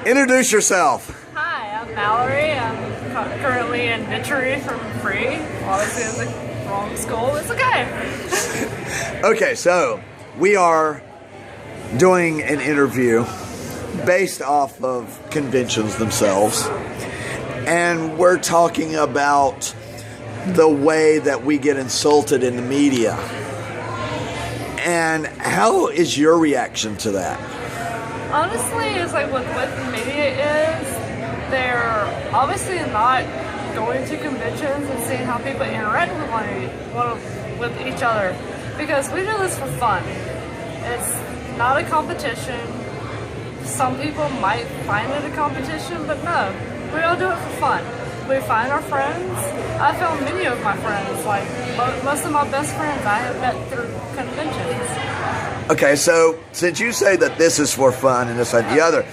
Introduce yourself. Hi, I'm Mallory. I'm currently in Victory from Free. Obviously, in the wrong school. It's okay. Okay, so we are doing an interview based off of conventions themselves, and we're talking about the way that we get insulted in the media. And how is your reaction to that? Honestly, it's like what the media is. They're obviously not going to conventions and seeing how people interact with each other, because we do this for fun. It's not a competition. Some people might find it a competition, but no, we all do it for fun. We find our friends. I found many of my friends, like most of my best friends I have met through conventions. Okay, so since you say that this is for fun and this and the other,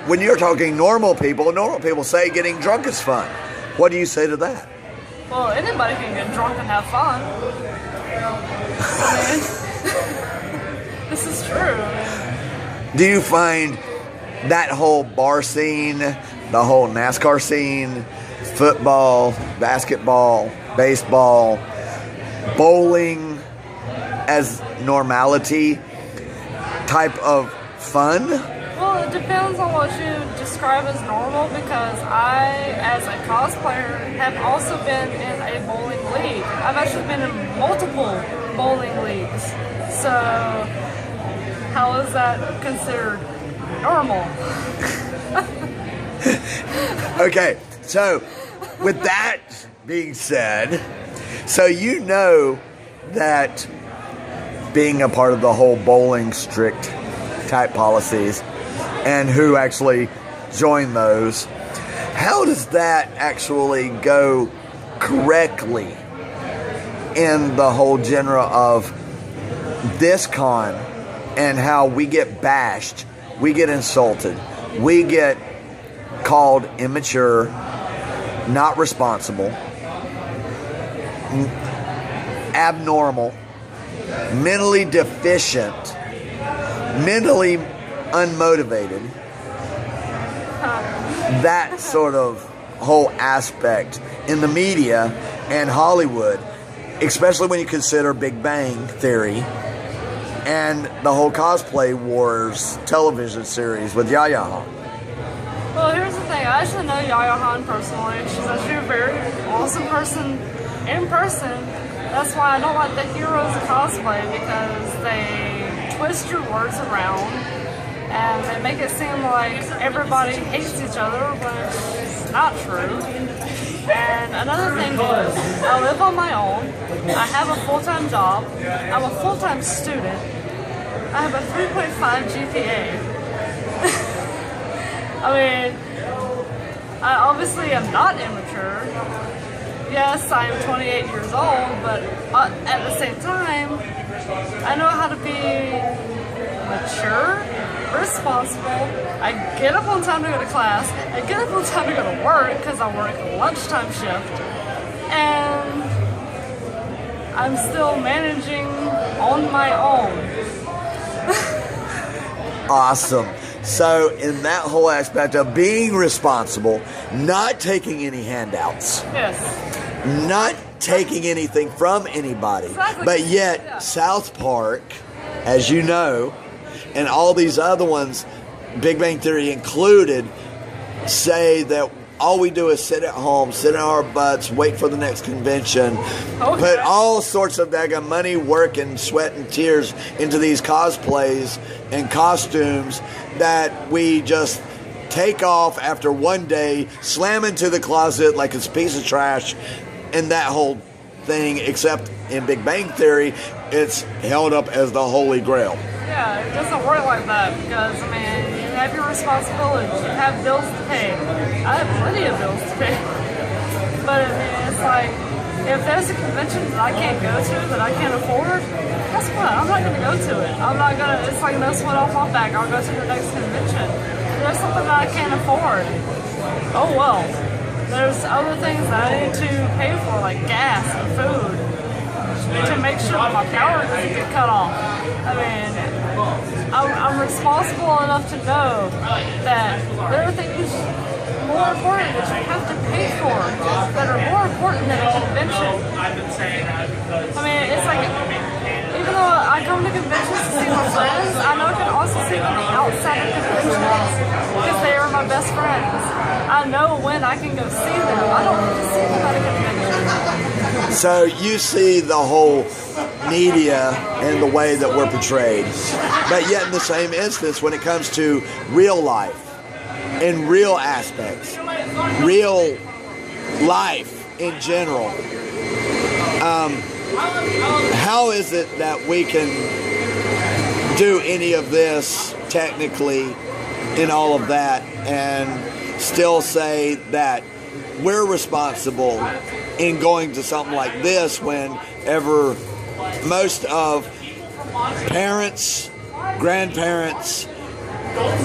when you're talking normal people say getting drunk is fun. What do you say to that? Well, anybody can get drunk and have fun. I mean, this is true. Do you find that whole bar scene, the whole NASCAR scene, football, basketball, baseball, bowling as normality type of fun? Well, it depends on what you describe as normal, because I, as a cosplayer, have also been in a bowling league. I've actually been in multiple bowling leagues. So, how is that considered normal? Okay, so with that being said, so you know that being a part of the whole bowling strict type policies and who actually join those, how does that actually go correctly in the whole genre of this con and how we get bashed, we get insulted, we get called immature, not responsible, abnormal, mentally deficient, mentally unmotivated, that sort of whole aspect in the media and Hollywood, especially when you consider Big Bang Theory and the whole Cosplay Wars television series with Yaya Han. Well, here's the thing. I actually know Yaya Han personally. She's actually a very awesome person in person. That's why I don't like the heroes of cosplay, because they twist your words around and they make it seem like everybody hates each other when it's not true. And another thing is, I live on my own. I have a full-time job. I'm a full-time student. I have a 3.5 GPA. I mean, I obviously am not immature. Yes, I am 28 years old, but at the same time, I know how to be mature, responsible. I get up on time to go to class. I get up on time to go to work, because I work a lunchtime shift. And I'm still managing on my own. Awesome. So in that whole aspect of being responsible, not taking any handouts. Yes. Not taking anything from anybody. Exactly. But yet, Yeah. South Park, as you know, and all these other ones, Big Bang Theory included, say that all we do is sit at home, sit in our butts, wait for the next convention, put all sorts of daggone money, work, and sweat and tears into these cosplays and costumes that we just take off after one day, slam into the closet like it's a piece of trash, and that whole thing, except in Big Bang Theory, it's held up as the Holy Grail. Yeah, it doesn't work like that, because, I mean, you have your responsibilities, you have bills to pay. I have plenty of bills to pay. But, I mean, it's like, if there's a convention that I can't go to, that I can't afford, guess what? I'm not going to go to it. I'm not going to, it's like no sweat off my back. I'll go to the next convention. If there's something that I can't afford, oh well. There's other things that I need to pay for, like gas and food, to make sure that my power doesn't get cut off. I mean, I'm responsible enough to know that there are things more important that you have to pay for that are more important than a convention. I mean, it's like, even though I come to conventions to see my friends, I know I can also see them outside of conventions because they are my best friends. I know when I can go see them. I don't need to see them at a convention. So you see the whole media and the way that we're portrayed. But yet in the same instance, when it comes to real life, in real aspects, real life in general, how is it that we can do any of this technically in all of that and still say that we're responsible in going to something like this whenever most of parents, grandparents,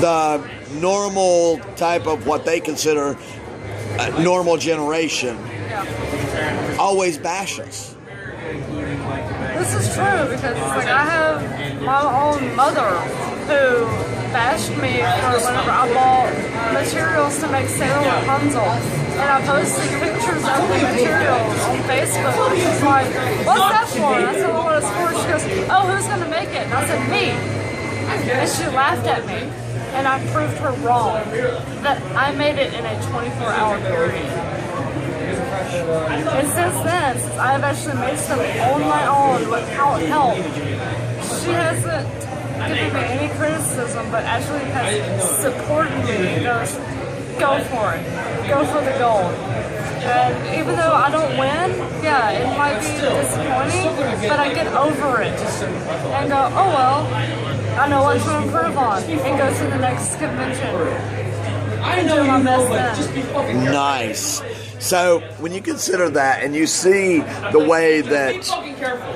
the normal type of what they consider a normal generation always bash us? This is true because it's like I have my own mother who bashed me for whenever I bought materials to make Sailor Rapunzel. And I posted pictures of the materials on Facebook. She's like, what's that for? And I said, well, what it's for? She goes, oh, who's going to make it? And I said, me. And she laughed at me. And I proved her wrong. That I made it in a 24-hour period. And since then, since I've actually made stuff on my own without help, she hasn't given me any criticism, but actually has supported me and goes, go for it. Go for the gold. And even though I don't win, yeah, it might be disappointing, but I get over it. And go, oh well, I know what to improve on. And go to the next convention. I do my best then. Nice. So when you consider that and you see the way that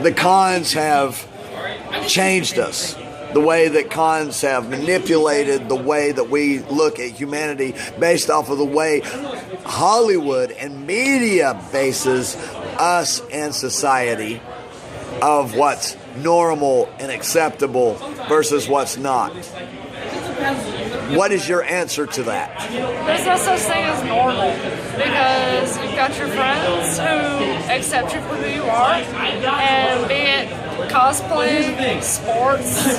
the cons have changed us, the way that cons have manipulated the way that we look at humanity based off of the way Hollywood and media bases us and society of what's normal and acceptable versus what's not. What is your answer to that? There's no such thing as normal because you've got your friends who accept you for who you are, and be it cosplay, sports,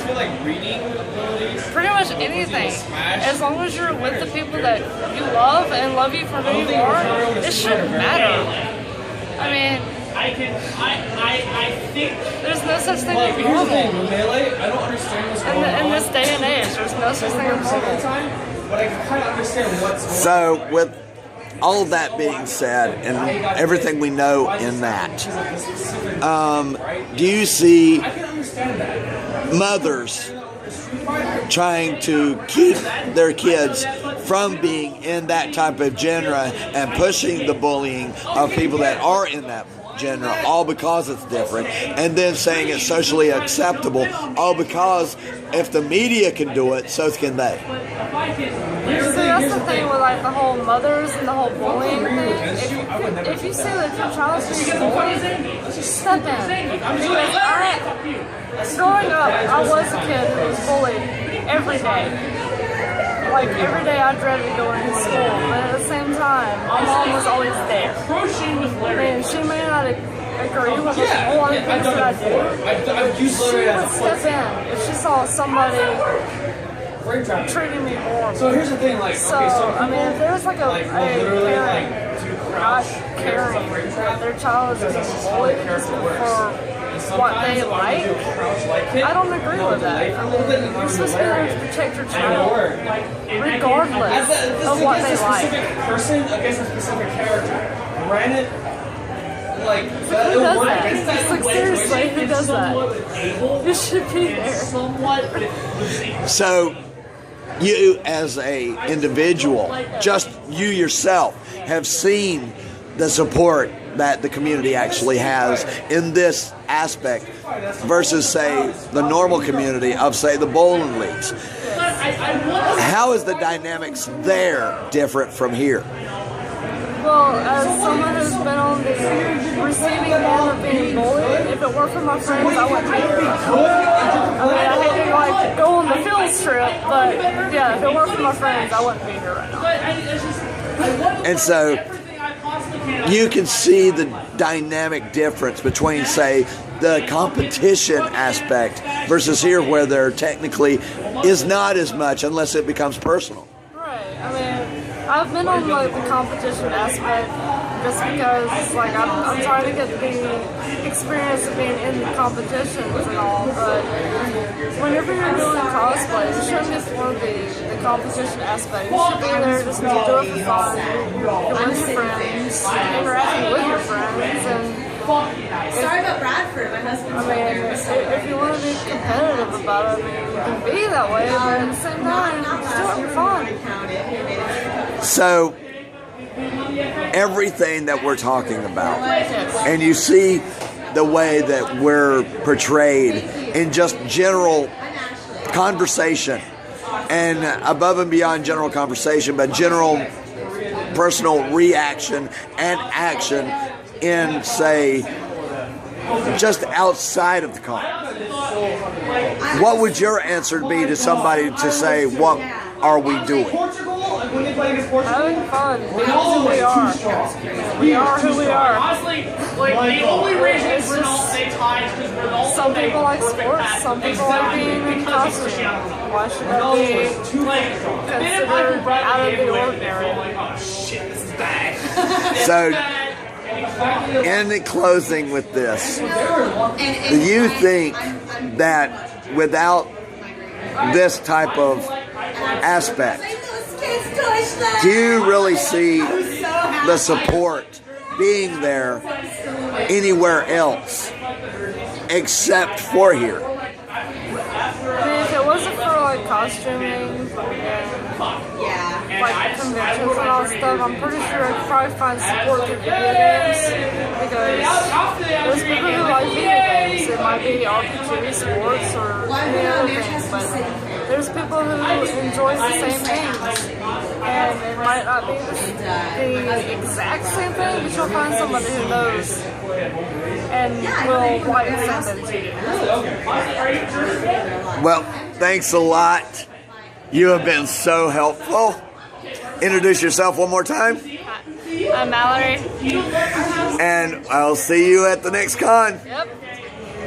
pretty much anything. As long as you're with the people that you love and love you for who you are, it shouldn't matter. I mean, there's no such thing as normal. I don't understand what's going on. In this day and age, there's no such thing as normal. But I can kind of understand what's going on. So with all of that being said and everything we know in that, do you see mothers trying to keep their kids from being in that type of genre and pushing the bullying of people that are in that genre, all because it's different, and then saying it's socially acceptable, all because if the media can do it, so can they? So that's the thing with like the whole mothers and the whole bullying thing. If you see that your child's being bullied, step in. Because growing up, I was a kid who was bullied every day. Like every day I dreaded going to school, but at the same time, my mom was always there. And she may not agree with a lot of things that I do, but she would step in if she saw somebody treating me horrible. So here's the thing, like, so I mean, if there's like a parent not caring that their child is being bullied for what they like, I don't agree with that. I mean, you're supposed to be there to protect your child, regardless of what they like. As a specific person against a specific character, granted, like, who does that? It's like, seriously, who does that? You should be there. So, you as a individual, just you yourself, have seen the support that the community actually has in this aspect versus, say, the normal community of, say, the bowling leagues. How is the dynamics there different from here? Well, as someone who's been on the receiving end of being bullied, if it weren't for my friends, I wouldn't be here. I mean, I hate to like go on the field trip, but yeah, if it weren't for my friends, I wouldn't be here right now. And so you can see the dynamic difference between, say, the competition aspect versus here where there technically is not as much unless it becomes personal. Right. I mean, I've been on like the competition aspect just because like I'm trying to get the experience of being in the competitions and all, but whenever you're doing cosplay, you shouldn't be for the competition aspect. You should be there just to do it for fun. You're with your friends, interacting with your friends, and Sorry about Bradford, my husband's I mean, if you want to be competitive about it, I mean, you can be that way, but at the same time, just do it for fun. So everything that we're talking about, and you see the way that we're portrayed in just general conversation, and above and beyond general conversation, but general personal reaction and action in, say, just outside of the con. What would your answer be to somebody to say, what are we doing? Having fun, being who we are. We are who we are. Honestly, like the only reason it's not say ties because we're all Some people like sports, some people like being in costume. Why should that be considered out of the ordinary? Oh shit, this is bad. So, in closing with this, do you think that without this type of aspect, do you really see the support being there anywhere else except for here? I mean, if it wasn't for like costuming and like conventions and all stuff, I'm pretty sure I'd probably find support through video games because there's people who like video games. It might be RPG, sports, or any other things, but there's people who enjoy the same things, and it might not be the exact same thing, but you'll find somebody who knows and will like the same thing to you. Well, thanks a lot. You have been so helpful. Introduce yourself one more time. I'm Mallory. And I'll see you at the next con. Yep.